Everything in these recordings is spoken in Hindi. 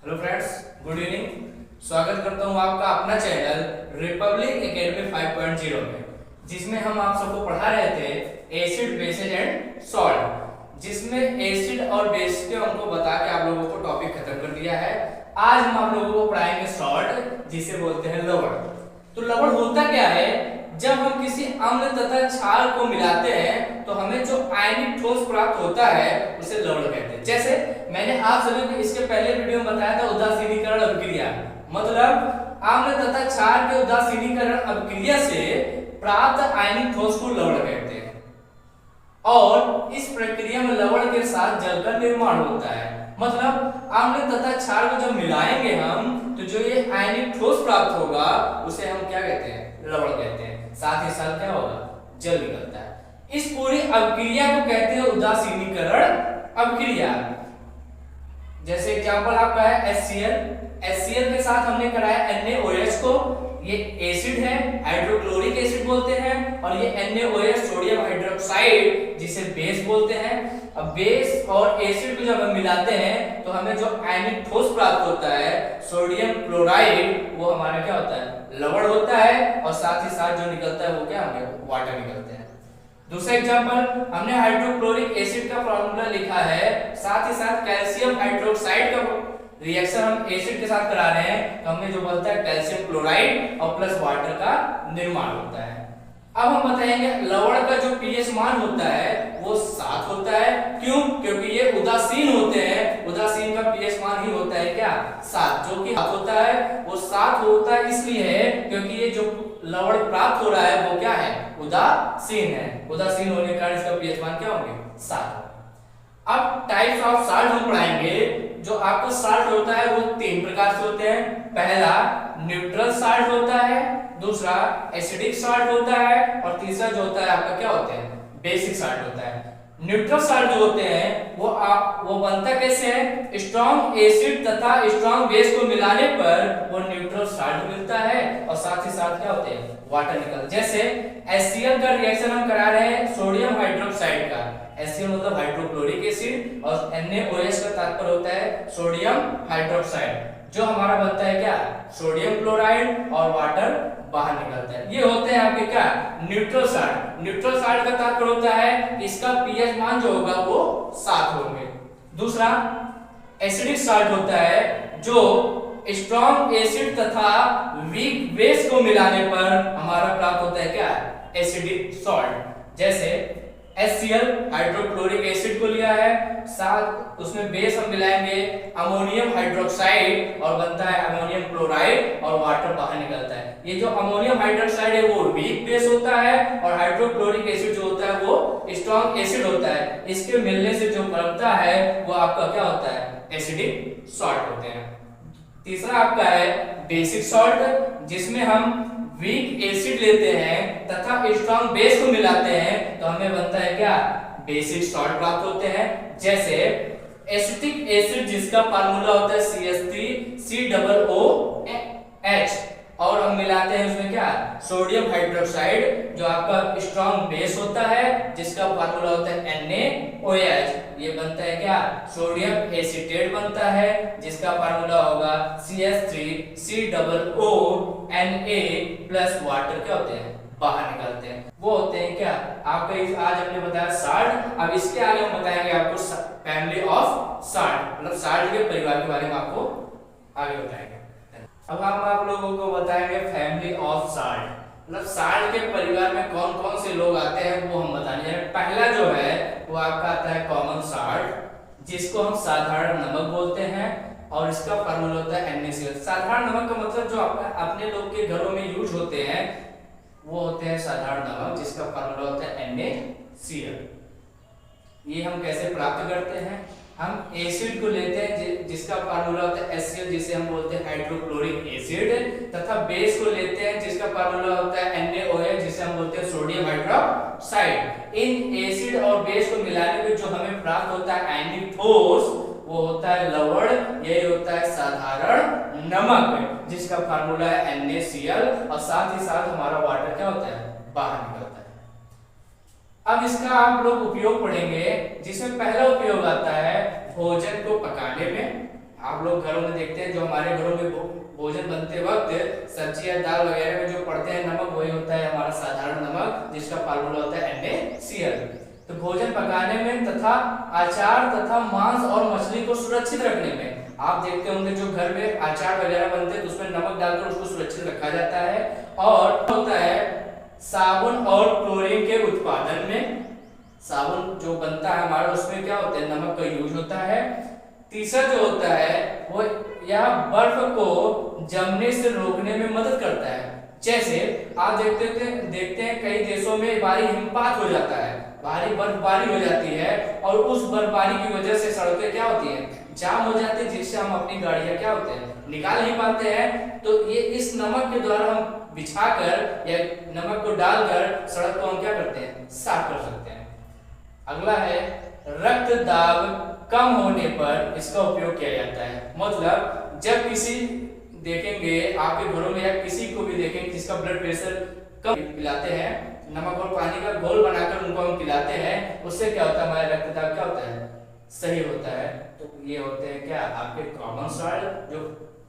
Hello friends, good evening. स्वागत करता हूं आपका अपना चैनल रिपब्लिक एकेडमी 5.0 में, जिसमें हम आप सबको पढ़ा रहे थे एसिड, बेसिस एंड सॉल्ट, जिसमें एसिड और बेस के हमको बता के आप लोगों को टॉपिक खत्म कर दिया है। आज हम आप लोगों को पढ़ाएंगे सॉल्ट, जिसे बोलते हैं लवण। तो लवण होता क्या है? जब हम किसी अम्ल तथा क्षार को मिलाते हैं तो हमें जो आयनिक ठोस प्राप्त होता है उसे लवण कहते हैं। जैसे मैंने आप सभी को इसके पहले वीडियो में बताया था उदासीनीकरण अभिक्रिया, मतलब अम्ल तथा क्षार के उदासीनीकरण अभिक्रिया से प्राप्त आयनिक ठोस को लवण कहते हैं। और इस प्रक्रिया में लवण के साथ जल का निर्माण होता है। मतलब अम्ल तथा क्षार को जब मिलाएंगे हम तो जो ये आयनिक ठोस प्राप्त होगा उसे हम क्या कहते हैं? लवण कहते हैं। साथ ही साथ क्या होगा? जल निकलता है। इस पूरी अभिक्रिया को कहते हैं उदासीनीकरण अभिक्रिया। जैसे एग्जांपल आपका है HCl के साथ हमने कराया NaOH को। ये एसिड है, हाइड्रोक्लोरिक एसिड बोलते हैं, और ये NaOH सोडियम हाइड्रोक्साइड जिसे बेस बोलते हैं। अब बेस और एसिड को जब हम मिलाते हैं तो हमें जो आयनिक ठोस प्राप्त होता है सोडियम क्लोराइड, वो हमारा क्या होता है? लवण होता है। और साथ ही साथ जो निकलता है वो क्या होगा? वाटर निकलते हैं। दूसरा एग्जांपल, हमने हाइड्रोक्लोरिक एसिड का फॉर्मूला लिखा है, साथ ही साथ कैल्शियम हाइड्रोक्साइड का रिएक्शन हम एसिड के साथ करा रहे हैं तो हमें जो बनता है कैल्शियम क्लोराइड और प्लस वाटर का निर्माण होता है। अब हम बताएंगे लवण का जो पीएच मान होता है वो 7 होता है। क्यों? क्योंकि ये उदासीन होते हैं। उदासीन का पीएच मान ही होता है क्या? 7, जो कि 7 होता है। वो 7 होता है इसलिए है क्योंकि ये जो लवण प्राप्त हो रहा है वो क्या है? उदासीन है। उदासीन होने के कारण इसका पीएच मान क्या होंगे? 7। अब टाइप्स ऑफ साल्ट हम पढ़ाएंगे। जो आपका साल्ट होता है वो 3 प्रकार से होते हैं। पहला न्यूट्रल साल्ट होता है, दूसरा एसिडिक साल्ट होता है, और तीसरा जो होता है आपका क्या होता है? बेसिक साल्ट होता है। न्यूट्रल साल्ट जो होते हैं वो बनता कैसे है? स्ट्रॉन्ग एसिड तथा स्ट्रॉन्ग बेस को मिलाने पर वो न्यूट्रल साल्ट मिलता है, और साथ ही साथ क्या होते हैं? वाटर निकल। जैसे HCl का रिएक्शन हम करा रहे हैं सोडियम हाइड्रोक्साइड का। HCl मतलब हाइड्रोक्लोरिक एसिड, और NaOH का तात्पर्य होता है सोडियम हाइड्रोक्साइड, जो हमारा बनता है क्या? सोडियम क्लोराइड, और वाटर बाहर निकलता है। ये होते हैं आपके क्या? Neutral salt. न्यूट्रल साल्ट का तात्पर्य होता है इसका पीएच मान जो होगा वो 7 होंगे। दूसरा एसिडिक साल्ट होता है जो स्ट्रॉन्ग एसिड तथा वीक बेस को मिलाने पर हमारा प्राप्त होता है क्या? Acidic salt. जैसे HCl हाइड्रोक्लोरिक एसिड को लिया है, साथ उसमें बेस हम मिलाएंगे अमोनियम हाइड्रोक्साइड, और बनता है अमोनियम क्लोराइड, और वाटर बाहर निकलता है। ये जो अमोनियम हाइड्रोक्साइड है वो वीक बेस होता है, और हाइड्रोक्लोरिक एसिड जो होता है वो स्ट्रॉन्ग एसिड होता है। इसके मिलने से जो बनता है वो आपका क्या होता है? एसिडिक सॉल्ट होते हैं। तीसरा आपका है बेसिक सॉल्ट, जिसमें हम वीक एसिड लेते हैं तथा स्ट्रॉन्ग बेस को मिलाते हैं तो हमें बनता है क्या? बेसिक सॉल्ट प्राप्त होते हैं। जैसे एसिटिक एसिड जिसका फार्मूला होता है CH3COOH, और हम मिलाते हैं उसमें क्या? सोडियम हाइड्रोक्साइड, जो आपका स्ट्रॉन्ग बेस होता है जिसका फार्मूला होता है NaOH। ये बनता है क्या? सोडियम एसीटेट बनता है जिसका फार्मूला होगा CH3COONA प्लस वाटर क्या होते हैं? बाहर निकलते हैं। वो होते हैं क्या? आपका आज हमने बताया साल्ट। अब इसके आगे हम बताएंगे आपको फैमिली ऑफ साल्ट, मतलब साल्ट के परिवार के बारे में आपको आगे बताएंगे। अब हम आप लोगों को बताएंगे फैमिली ऑफ साल्ट, मतलब साल्ट के परिवार में कौन कौन से लोग आते हैं वो हम बताने। पहला जो है वो आपका आता है कॉमन साल्ट, जिसको हम साधारण नमक बोलते हैं, और इसका फार्मूला होता है NaCl। साधारण नमक का मतलब जो अपने लोग के घरों में यूज होते हैं वो होते हैं साधारण नमक, जिसका फार्मूला होता है NaCl। ये हम कैसे प्राप्त करते हैं? हम एसिड को लेते हैं जिसका फार्मूला होता है HCl, जिसे हम बोलते हैं हाइड्रोक्लोरिक एसिड, तथा बेस को लेते हैं जिसका फार्मूला होता है NaOH, जिसे हम बोलते हैं सोडियम हाइड्रोक्साइड। इन एसिड और बेस को मिलाने पे जो हमें प्राप्त होता है आयनिक ठोस वो होता है लवण। यही होता है साधारण नमक, जिसका फार्मूला है NaCl, और साथ ही साथ हमारा वाटर क्या होता है? बाहर निकलता है। अब इसका आप लोग उपयोग पढ़ेंगे, जिसमें पहला उपयोग आता है भोजन को पकाने में। आप लोग घरों में देखते हैं, जो हमारे घरों में भोजन बनते वक्त सब्जी या दाल वगैरह में जो पड़ते हैं नमक, वही होता है हमारा साधारण नमक, जिसका फार्मूला होता है NaCl। तो भोजन पकाने में तथा अचार तथा मांस और मछली को सुरक्षित रखने में आप देखते होंगे जो घर में अचार वगैरह बनते हैं तो उसमें नमक डालकर उसको सुरक्षित रखा जाता है। और होता है साबुन और क्लोरीन के उत्पादन में, साबुन जो बनता है हमारा उसमें क्या होता है, नमक का यूज होता है। तीसरा जो होता है वो यह बर्फ को जमने से रोकने में मदद करता है। जैसे आप देखते हैं कई देशों में भारी हिमपात हो जाता है, भारी बर्फबारी हो जाती है और उस बर्फबारी की वजह से सड़कें क्या होती हैं, जाम हो जाती है, जिससे हम अपनी गाड़ियां क्या होते हैं, निकाल नहीं पाते हैं। तो ये इस नमक के द्वारा हम बिछाकर या नमक को डालकर सड़क को हम क्या करते हैं, साफ कर सकते हैं। अगला है रक्त दाब कम होने पर इसका उपयोग किया जाता है। मतलब जब किसी देखेंगे आपके घरों में या किसी को भी देखेंगे जिसका ब्लड प्रेशर कम, पिलाते हैं नमक और पानी का घोल बनाकर उनको हम पिलाते हैं, उससे क्या होता है, हमारा रक्तदाब क्या होता है, सही होता है। तो ये होते हैं क्या आपके कॉमन सॉल्ट, जो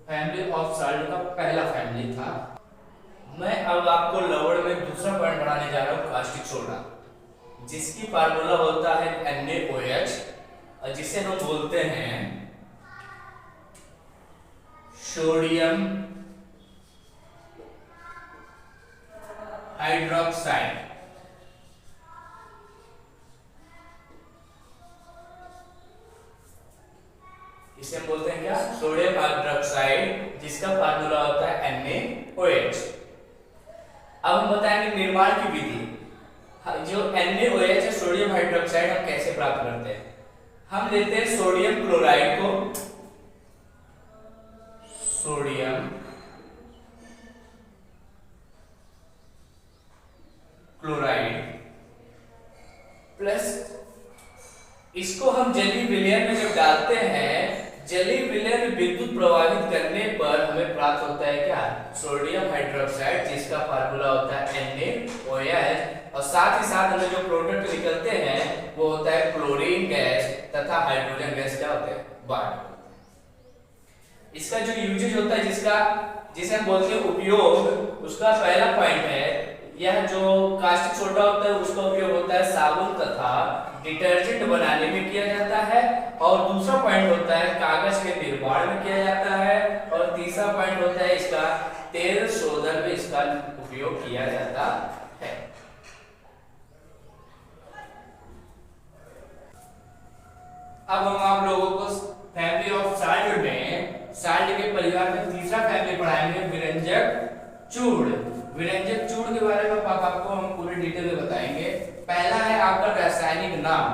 फैमिली ऑफ सॉल्ट का पहला फैमिली था। मैं अब आपको लवण में दूसरा पॉइंट बढ़ाने जा रहा हूँ, कास्टिक सोडा, जिसकी फार्मूला होता है NaOH और जिसे हम बोलते हैं सोडियम हाइड्रोक्साइड। इसे हम बोलते हैं क्या, सोडियम हाइड्रोक्साइड, जिसका फार्मूला होता है NaOH। अब हम बताएंगे निर्माण की विधि। जो NaOH है, सोडियम हाइड्रोक्साइड, हम कैसे प्राप्त करते हैं। हम लेते हैं सोडियम क्लोराइड को, सोडियम क्लोराइड प्लस इसको हम जलीय विलयन में जब डालते हैं, जलीय विलयन में विद्युत प्रवाहित करने पर हमें प्राप्त होता है क्या, सोडियम हाइड्रोक्साइड, जिसका फार्मूला होता है NaOH। और साथ ही साथ हमें जो प्रोडक्ट निकलते हैं वो होता है क्लोरीन गैस तथा हाइड्रोजन गैस, क्या होते हैं, बार। इसका जो यूजेज होता है, जिसे हम बोलते हैं उपयोग, उसका पहला पॉइंट है यह जो कास्टिक सोडा होता है उसका उपयोग होता है साबुन तथा डिटर्जेंट बनाने में किया जाता है। और दूसरा पॉइंट होता है कागज के निर्माण में किया जाता है। और तीसरा पॉइंट होता है इसका तेल शोधन में इसका उपयोग किया जाता है। अब हम आप लोगों को फैमिली ऑफ साल्ट में, साल्ट के परिवार में तीसरा फैमिली पढ़ाएंगे, विरंजक चूर्ण। विरंजक चूर्ण के बारे में आपको हम पूरी डिटेल में बताएंगे। पहला है आपका रासायनिक नाम।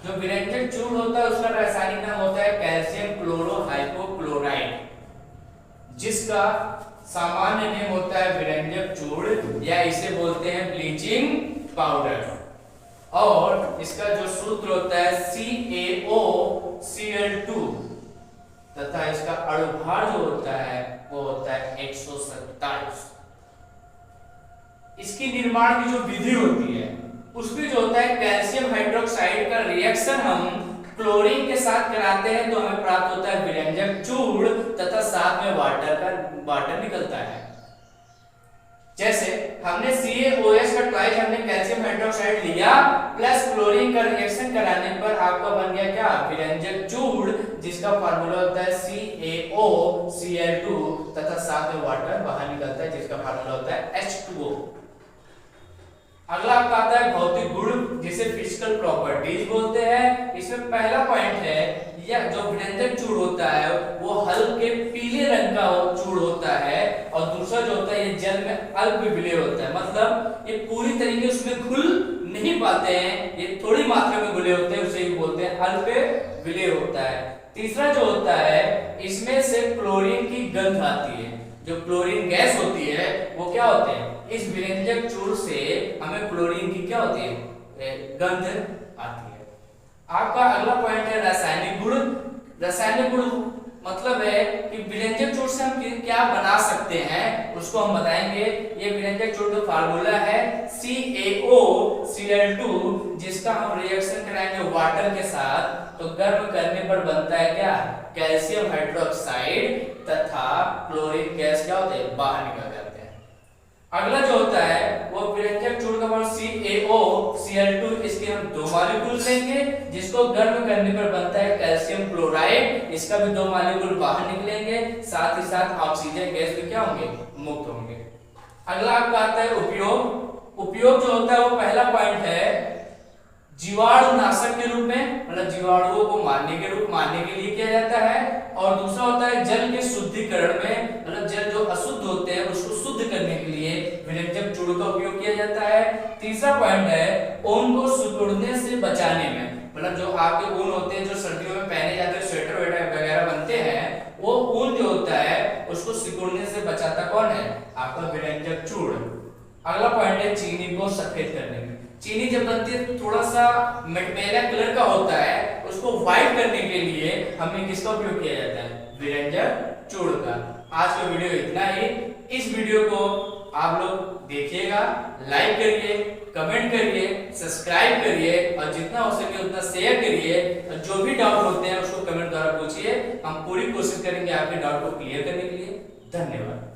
जो विरंजक चूर्ण होता है उसका रासायनिक नाम होता है कैल्शियम क्लोरोहाइपोक्लोराइड, जिसका सामान्य नेम होता है विरंजक चूर्ण या इसे बोलते हैं ब्लीचिंग पाउडर। और इसका जो सूत्र होता है CaOCl2 तथा इसका अणुभार जो होता है वो होता है 127। इसकी निर्माण की जो विधि होती है उसमें जो होता है कैल्शियम हाइड्रोक्साइड का रिएक्शन हम क्लोरीन के साथ कराते हैं तो हमें प्राप्त होता है विरंजक चूर्ण तथा साथ में वाटर निकलता है। जैसे हमने CaOH का ट्वाइस हमने कैल्शियम हाइड्रोक्साइड लिया प्लस क्लोरीन का रिएक्शन कराने पर आपका बन गया क्या, विरंजक चूर्ण, जिसका फार्मूला होता है CaOCl2 तथा साथ में वाटर बाहर निकलता है जिसका फार्मूला होता है H2O। अगला आपका आता है भौतिक गुण, जिसे फिजिकल प्रॉपर्टीज बोलते हैं। इसमें पहला पॉइंट है यह जो विरंजक चूर्ण होता है वो हल्के पीले रंग का चूर्ण होता है। और दूसरा जो होता है ये जल में अल्प विलय होता है, मतलब ये पूरी तरीके से उसमें घुल नहीं पाते हैं, ये थोड़ी मात्रा में घुले होते हैं, उसे ही बोलते हैं अल्प विलय होता है। तीसरा जो होता है इसमें से क्लोरीन की गंध आती है, जो क्लोरीन गैस होती है वो क्या होते हैं, इस विरंजक चूर्ण से हमें क्लोरीन की क्या होती है, गंध आती है। आपका अगला पॉइंट है रासायनिक गुण। रासायनिक गुण मतलब है कि विरंजक चूर्ण से हम क्या बना सकते हैं उसको हम बताएंगे। ये विरंजक चूर्ण का फार्मूला है CaOCl2, जिसका हम रिएक्शन कराएंगे वाटर के साथ तो गर्म करने पर बनता है क्या, कैल्शियम हाइड्रोक्साइड तथा क्लोरीन गैस क्या होते हैं, बाहर निकल जाते हैं। अगला जो होता है वो विरंजक चूर्ण का पाउडर CaCl2, इसके हम 2 मॉलिक्यूल लेंगे, जिसको गर्म करने पर बनता है कैल्शियम क्लोराइड, इसका भी 2 मॉलिक्यूल बाहर निकलेंगे, साथ ही साथ ऑक्सीजन गैस भी क्या होंगे, मुक्त होंगे। अगला आपका आता है उपयोग। उपयोग जो होता है वो पहला पॉइंट है जीवाणुनाशक के रूप में, मतलब जीवाणुओं को मारने के लिए किया जाता है। और दूसरा होता है जल के शुद्धिकरण में, मतलब जल जो अशुद्ध होते हैं उसको शुद्ध करने के लिए विरंजक चूर्ण का उपयोग किया जाता है। तीसरा पॉइंट है ऊन को सिकुड़ने से बचाने में, मतलब जो आपके ऊन होते हैं जो सर्दियों में पहने जाते हैं, स्वेटर वगैरह बनते हैं, वो ऊन जो होता है उसको सिकुड़ने से बचाता कौन है, आपका विरंजक चूर्ण। अगला पॉइंट है चीनी को सफेद करने में। चीनी जब बनती है तो थोड़ा सा मटमैला कलर का होता है, उसको व्हाइट करने के लिए हमें किसका उपयोग किया जाता है, विरंजक चूर्ण का। आज का वीडियो इतना ही। इस वीडियो को आप लोग देखिएगा, लाइक करिए, कमेंट करिए, सब्सक्राइब करिए और जितना हो सके उतना शेयर करिए। और जो भी डाउट होते हैं उसको कमेंट द्वारा पूछिए, हम पूरी कोशिश करेंगे आपके डाउट को क्लियर करने के लिए। धन्यवाद।